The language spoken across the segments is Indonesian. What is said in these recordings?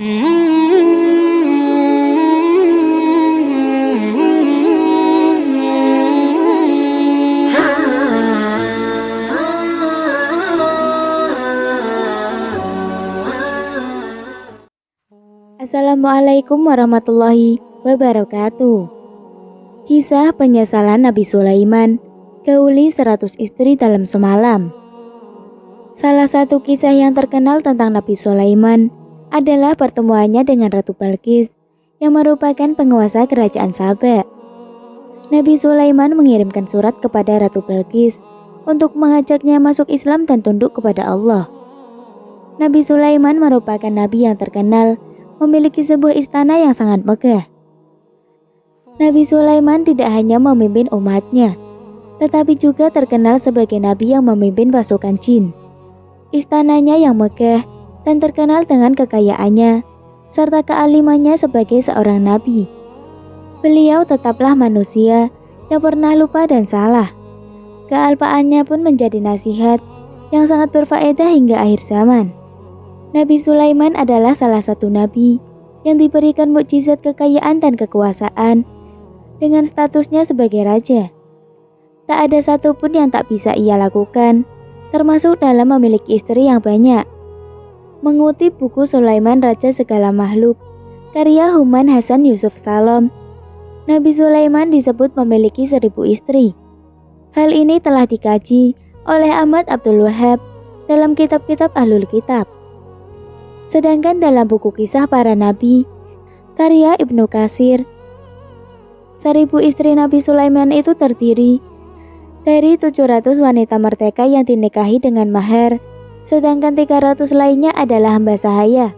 Assalamualaikum warahmatullahi wabarakatuh. Kisah penyesalan Nabi Sulaiman, gauli 100 istri dalam semalam. Salah satu kisah yang terkenal tentang Nabi Sulaiman adalah pertemuannya dengan Ratu Balqis yang merupakan penguasa kerajaan Saba. Nabi Sulaiman mengirimkan surat kepada Ratu Balqis untuk mengajaknya masuk Islam dan tunduk kepada Allah. Nabi Sulaiman merupakan nabi yang terkenal memiliki sebuah istana yang sangat megah. Nabi Sulaiman tidak hanya memimpin umatnya, tetapi juga terkenal sebagai nabi yang memimpin pasukan jin. Istananya yang megah dan terkenal dengan kekayaannya, serta kealimannya sebagai seorang nabi. Beliau tetaplah manusia yang pernah lupa dan salah. Kealpaannya pun menjadi nasihat yang sangat berfaedah hingga akhir zaman. Nabi Sulaiman adalah salah satu nabi yang diberikan mukjizat kekayaan dan kekuasaan dengan statusnya sebagai raja. Tak ada satupun yang tak bisa ia lakukan, termasuk dalam memiliki istri yang banyak. Mengutip buku Sulaiman Raja Segala Makhluk, karya Human Hasan Yusuf Salom, Nabi Sulaiman disebut memiliki 1000 istri. Hal ini telah dikaji oleh Ahmad Abdul Wahab dalam kitab-kitab Ahlul Kitab. Sedangkan dalam buku Kisah Para Nabi, karya Ibnu Katsir, 1000 istri Nabi Sulaiman itu terdiri dari 700 wanita merdeka yang dinikahi dengan mahar, sedangkan 300 lainnya adalah hamba sahaya.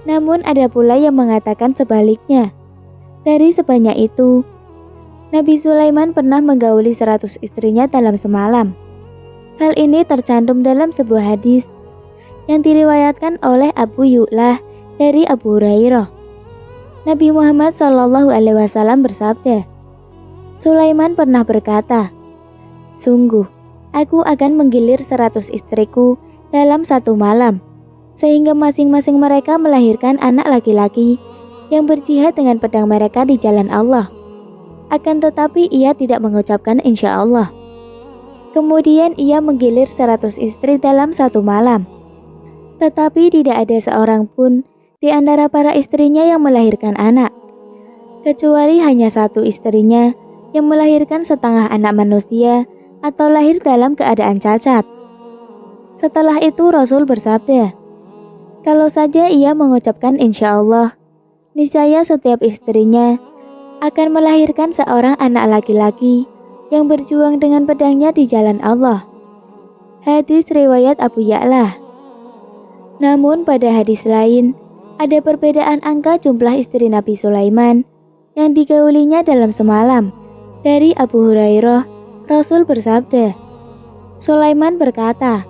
Namun ada pula yang mengatakan sebaliknya. Dari sebanyak itu, Nabi Sulaiman pernah menggauli 100 istrinya dalam semalam. Hal ini tercantum dalam sebuah hadis yang diriwayatkan oleh Abu Yu'lah dari Abu Hurairah. Nabi Muhammad SAW bersabda, Sulaiman pernah berkata, "Sungguh, aku akan menggilir 100 istriku dalam satu malam, sehingga masing-masing mereka melahirkan anak laki-laki yang berjihad dengan pedang mereka di jalan Allah. Akan tetapi ia tidak mengucapkan insya Allah. Kemudian ia menggilir 100 istri dalam satu malam. Tetapi tidak ada seorang pun di antara para istrinya yang melahirkan anak, kecuali hanya satu istrinya yang melahirkan setengah anak manusia atau lahir dalam keadaan cacat." Setelah itu Rasul bersabda, "Kalau saja ia mengucapkan insya Allah, niscaya setiap istrinya akan melahirkan seorang anak laki-laki yang berjuang dengan pedangnya di jalan Allah." Hadis riwayat Abu Ya'la. Namun pada hadis lain, ada perbedaan angka jumlah istri Nabi Sulaiman yang digaulinya dalam semalam. Dari Abu Hurairah, Rasul bersabda, Sulaiman berkata,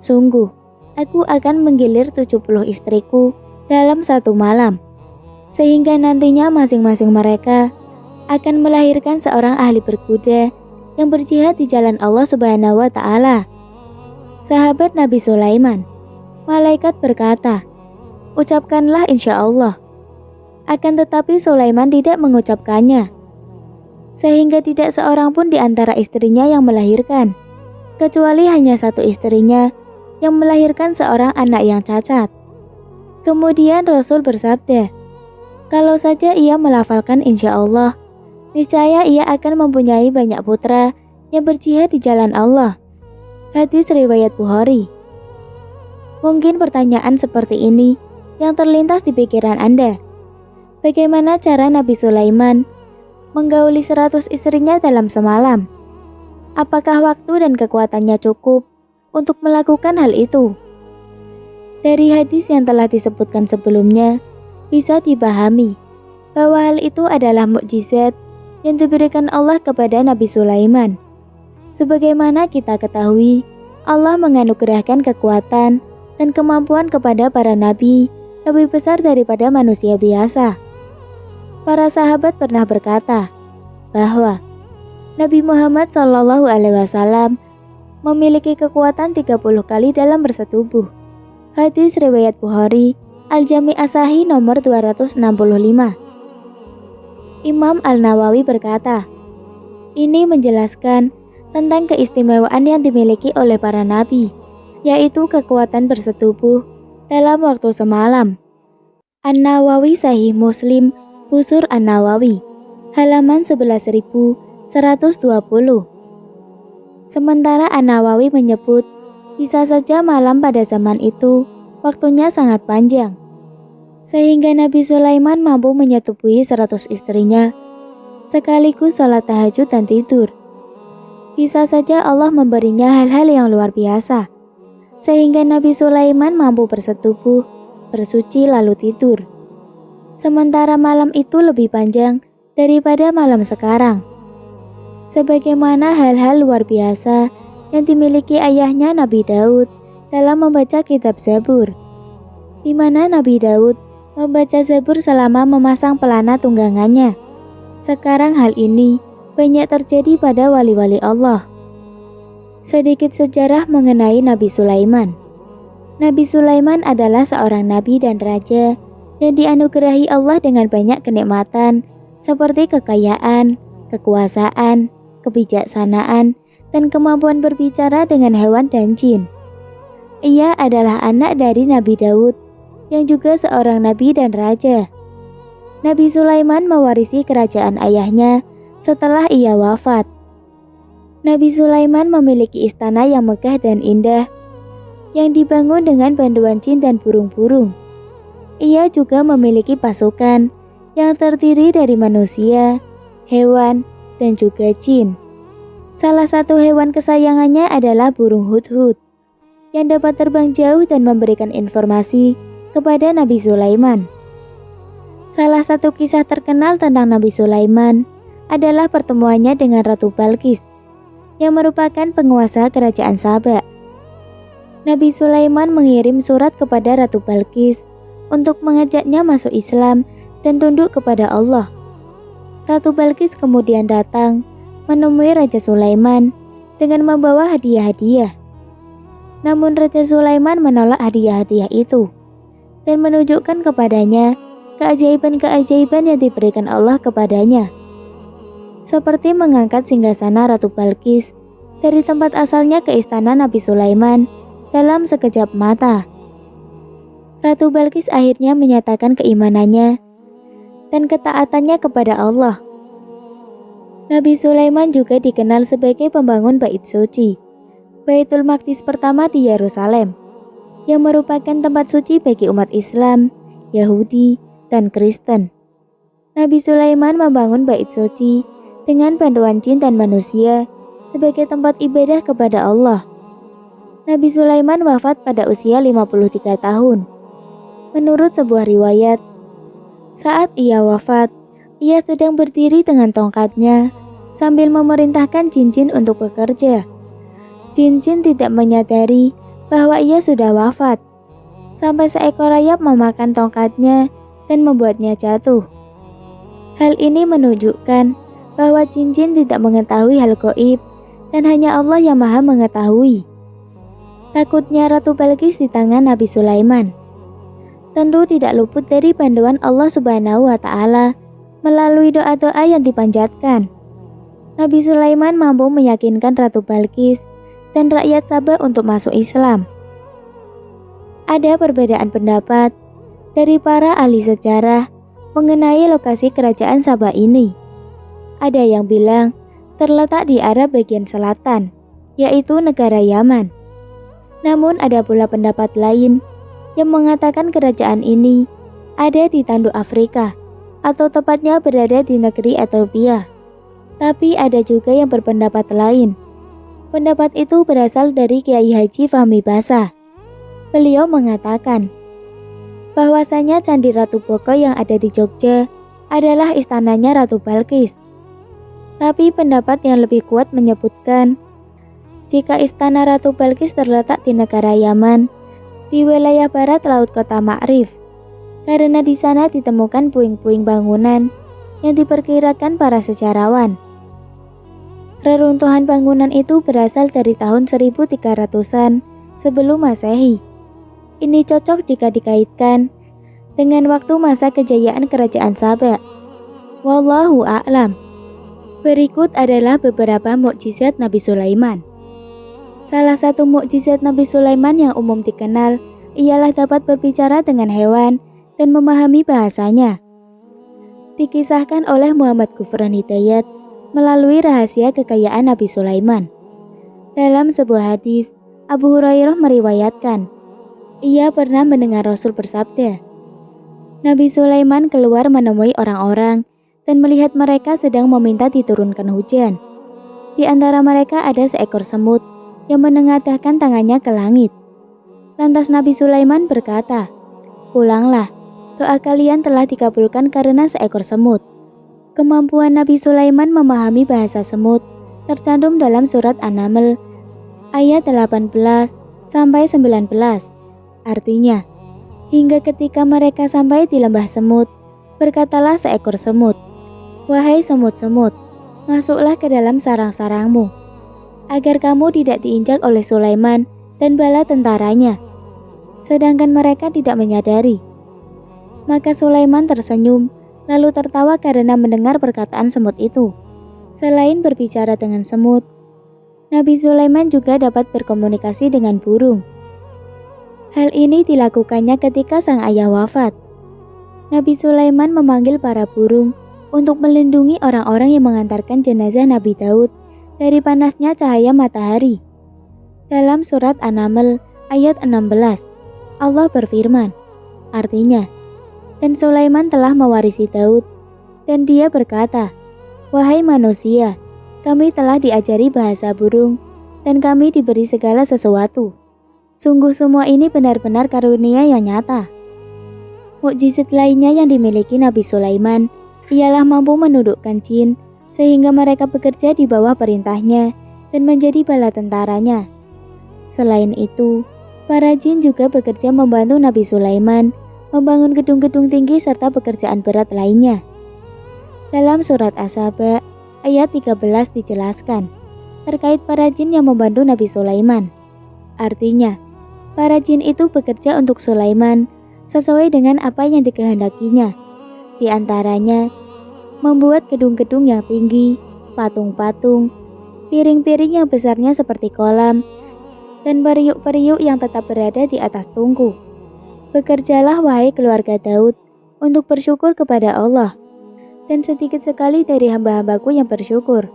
"Sungguh, aku akan menggilir 70 istriku dalam satu malam, sehingga nantinya masing-masing mereka akan melahirkan seorang ahli berkuda yang berjihad di jalan Allah Subhanahu wa Ta'ala." Sahabat Nabi Sulaiman, malaikat berkata, "Ucapkanlah insya Allah." Akan tetapi Sulaiman tidak mengucapkannya, sehingga tidak seorang pun di antara istrinya yang melahirkan, kecuali hanya satu istrinya yang melahirkan seorang anak yang cacat. Kemudian Rasul bersabda, "Kalau saja ia melafalkan insya Allah, niscaya ia akan mempunyai banyak putra yang berjihad di jalan Allah." Hadis riwayat Bukhari. Mungkin pertanyaan seperti ini yang terlintas di pikiran Anda. Bagaimana cara Nabi Sulaiman menggauli 100 istrinya dalam semalam? Apakah waktu dan kekuatannya cukup untuk melakukan hal itu? Dari hadis yang telah disebutkan sebelumnya, bisa dipahami bahwa hal itu adalah mukjizat yang diberikan Allah kepada Nabi Sulaiman. Sebagaimana kita ketahui, Allah menganugerahkan kekuatan dan kemampuan kepada para nabi lebih besar daripada manusia biasa. Para sahabat pernah berkata bahwa Nabi Muhammad SAW memiliki kekuatan 30 kali dalam bersetubuh. Hadis riwayat Bukhari, Al-Jami' As-Sahih nomor 265. Imam Al-Nawawi berkata, ini menjelaskan tentang keistimewaan yang dimiliki oleh para nabi, yaitu kekuatan bersetubuh dalam waktu semalam. An-Nawawi Sahih Muslim, Busur An-Nawawi, halaman 11.120. Sementara An-Nawawi menyebut, bisa saja malam pada zaman itu waktunya sangat panjang, sehingga Nabi Sulaiman mampu menyetubuhi 100 istrinya, sekaligus sholat tahajud dan tidur. Bisa saja Allah memberinya hal-hal yang luar biasa, sehingga Nabi Sulaiman mampu bersetubuh, bersuci lalu tidur. Sementara malam itu lebih panjang daripada malam sekarang. Sebagaimana hal-hal luar biasa yang dimiliki ayahnya Nabi Daud dalam membaca kitab Zabur, di mana Nabi Daud membaca Zabur selama memasang pelana tunggangannya. Sekarang hal ini banyak terjadi pada wali-wali Allah. Sedikit sejarah mengenai Nabi Sulaiman. Nabi Sulaiman adalah seorang nabi dan raja yang dianugerahi Allah dengan banyak kenikmatan seperti kekayaan, kekuasaan, kebijaksanaan, dan kemampuan berbicara dengan hewan dan jin. Ia adalah anak dari Nabi Daud yang juga seorang nabi dan raja. Nabi Sulaiman mewarisi kerajaan ayahnya setelah ia wafat. Nabi Sulaiman memiliki istana yang megah dan indah yang dibangun dengan bantuan jin dan burung-burung. Ia juga memiliki pasukan yang terdiri dari manusia, hewan, dan juga jin. Salah satu hewan kesayangannya adalah burung hudhud yang dapat terbang jauh dan memberikan informasi kepada Nabi Sulaiman. Salah satu kisah terkenal tentang Nabi Sulaiman adalah pertemuannya dengan Ratu Balqis yang merupakan penguasa kerajaan Saba. Nabi Sulaiman mengirim surat kepada Ratu Balqis untuk mengajaknya masuk Islam dan tunduk kepada Allah. Ratu Balqis kemudian datang menemui Raja Sulaiman dengan membawa hadiah-hadiah. Namun Raja Sulaiman menolak hadiah-hadiah itu dan menunjukkan kepadanya keajaiban-keajaiban yang diberikan Allah kepadanya, seperti mengangkat singgasana Ratu Balqis dari tempat asalnya ke istana Nabi Sulaiman dalam sekejap mata. Ratu Balqis akhirnya menyatakan keimanannya dan ketaatannya kepada Allah. Nabi Sulaiman juga dikenal sebagai pembangun Bait Suci, Baitul Maqdis pertama di Yerusalem, yang merupakan tempat suci bagi umat Islam, Yahudi, dan Kristen. Nabi Sulaiman membangun Bait Suci dengan bantuan jin dan manusia sebagai tempat ibadah kepada Allah. Nabi Sulaiman wafat pada usia 53 tahun. Menurut sebuah riwayat, saat ia wafat, ia sedang berdiri dengan tongkatnya sambil memerintahkan jin-jin untuk bekerja. Jin-jin tidak menyadari bahwa ia sudah wafat, sampai seekor rayap memakan tongkatnya dan membuatnya jatuh. Hal ini menunjukkan bahwa jin-jin tidak mengetahui hal gaib dan hanya Allah yang Maha mengetahui. Takutnya Ratu Balqis di tangan Nabi Sulaiman tentu tidak luput dari bantuan Allah Subhanahu wa Ta'ala melalui doa-doa yang dipanjatkan. Nabi Sulaiman mampu meyakinkan Ratu Balqis dan rakyat Sabah untuk masuk Islam. Ada perbedaan pendapat dari para ahli sejarah mengenai lokasi kerajaan Sabah ini. Ada yang bilang terletak di Arab bagian selatan, yaitu negara Yaman. Namun ada pula pendapat lain yang mengatakan kerajaan ini ada di tanduk Afrika, atau tepatnya berada di negeri Ethiopia. Tapi ada juga yang berpendapat lain. Pendapat itu berasal dari Kiai Haji Fahmi Basa. Beliau mengatakan bahwasanya Candi Ratu Boko yang ada di Jogja adalah istananya Ratu Balqis. Tapi pendapat yang lebih kuat menyebutkan jika istana Ratu Balqis terletak di negara Yaman, di wilayah barat laut kota Ma'rif, karena di sana ditemukan puing-puing bangunan yang diperkirakan para sejarawan. Reruntuhan bangunan itu berasal dari tahun 1300-an sebelum Masehi. Ini cocok jika dikaitkan dengan waktu masa kejayaan kerajaan Saba. Wallahu a'lam. Berikut adalah beberapa mukjizat Nabi Sulaiman. Salah satu mukjizat Nabi Sulaiman yang umum dikenal ialah dapat berbicara dengan hewan dan memahami bahasanya. Dikisahkan oleh Muhammad Ghufran Hidayat melalui rahasia kekayaan Nabi Sulaiman. Dalam sebuah hadis, Abu Hurairah meriwayatkan, ia pernah mendengar Rasul bersabda, Nabi Sulaiman keluar menemui orang-orang dan melihat mereka sedang meminta diturunkan hujan. Di antara mereka ada seekor semut yang menengadahkan tangannya ke langit. Lantas Nabi Sulaiman berkata, pulanglah, doa kalian telah dikabulkan karena seekor semut. Kemampuan Nabi Sulaiman memahami bahasa semut tercantum dalam surat An-Naml ayat 18 sampai 19. Artinya, hingga ketika mereka sampai di lembah semut, berkatalah seekor semut, wahai semut-semut, masuklah ke dalam sarang-sarangmu, agar kamu tidak diinjak oleh Sulaiman dan bala tentaranya. Sedangkan mereka tidak menyadari. Maka Sulaiman tersenyum, lalu tertawa karena mendengar perkataan semut itu. Selain berbicara dengan semut, Nabi Sulaiman juga dapat berkomunikasi dengan burung. Hal ini dilakukannya ketika sang ayah wafat. Nabi Sulaiman memanggil para burung untuk melindungi orang-orang yang mengantarkan jenazah Nabi Daud dari panasnya cahaya matahari. Dalam surat An-Naml ayat 16, Allah berfirman, artinya, dan Sulaiman telah mewarisi Daud, dan dia berkata, wahai manusia, kami telah diajari bahasa burung, dan kami diberi segala sesuatu. Sungguh semua ini benar-benar karunia yang nyata. Mukjizat lainnya yang dimiliki Nabi Sulaiman ialah mampu menundukkan jin sehingga mereka bekerja di bawah perintahnya dan menjadi bala tentaranya. Selain itu, para jin juga bekerja membantu Nabi Sulaiman membangun gedung-gedung tinggi serta pekerjaan berat lainnya. Dalam surat As-Saba ayat 13 dijelaskan terkait para jin yang membantu Nabi Sulaiman. Artinya, para jin itu bekerja untuk Sulaiman sesuai dengan apa yang dikehendakinya. Di antaranya, membuat gedung-gedung yang tinggi, patung-patung, piring-piring yang besarnya seperti kolam, dan periuk-periuk yang tetap berada di atas tungku. Bekerjalah wahai keluarga Daud untuk bersyukur kepada Allah, dan sedikit sekali dari hamba-hambaku yang bersyukur.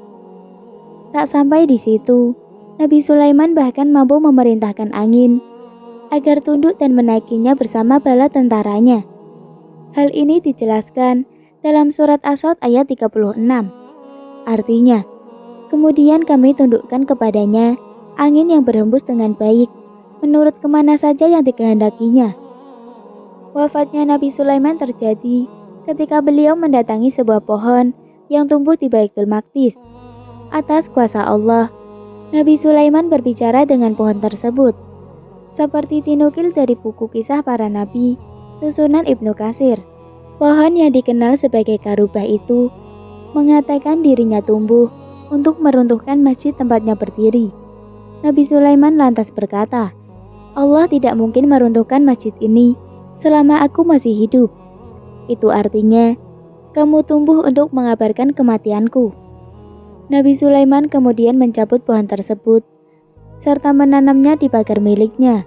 Tak sampai di situ, Nabi Sulaiman bahkan mampu memerintahkan angin agar tunduk dan menaikinya bersama bala tentaranya. Hal ini dijelaskan dalam surat As-Sad ayat 36. Artinya, kemudian kami tundukkan kepadanya angin yang berhembus dengan baik, menurut kemana saja yang dikehendakinya. Wafatnya Nabi Sulaiman terjadi ketika beliau mendatangi sebuah pohon yang tumbuh di Baitul Maqdis. Atas kuasa Allah, Nabi Sulaiman berbicara dengan pohon tersebut. Seperti dinukil dari buku kisah para nabi, susunan Ibnu Katsir, pohon yang dikenal sebagai Karubah itu mengatakan dirinya tumbuh untuk meruntuhkan masjid tempatnya berdiri. Nabi Sulaiman lantas berkata, Allah tidak mungkin meruntuhkan masjid ini selama aku masih hidup. Itu artinya, kamu tumbuh untuk mengabarkan kematianku. Nabi Sulaiman kemudian mencabut pohon tersebut serta menanamnya di pagar miliknya.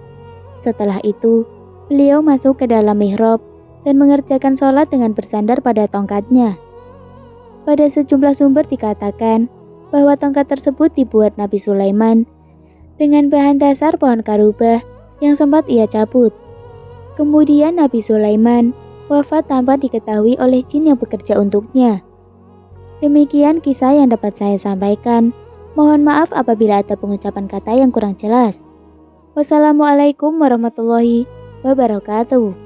Setelah itu, beliau masuk ke dalam mihrab dan mengerjakan sholat dengan bersandar pada tongkatnya. Pada sejumlah sumber dikatakan bahwa tongkat tersebut dibuat Nabi Sulaiman dengan bahan dasar pohon karubah yang sempat ia cabut. Kemudian Nabi Sulaiman wafat tanpa diketahui oleh jin yang bekerja untuknya. Demikian kisah yang dapat saya sampaikan. Mohon maaf apabila ada pengucapan kata yang kurang jelas. Wassalamualaikum warahmatullahi wabarakatuh.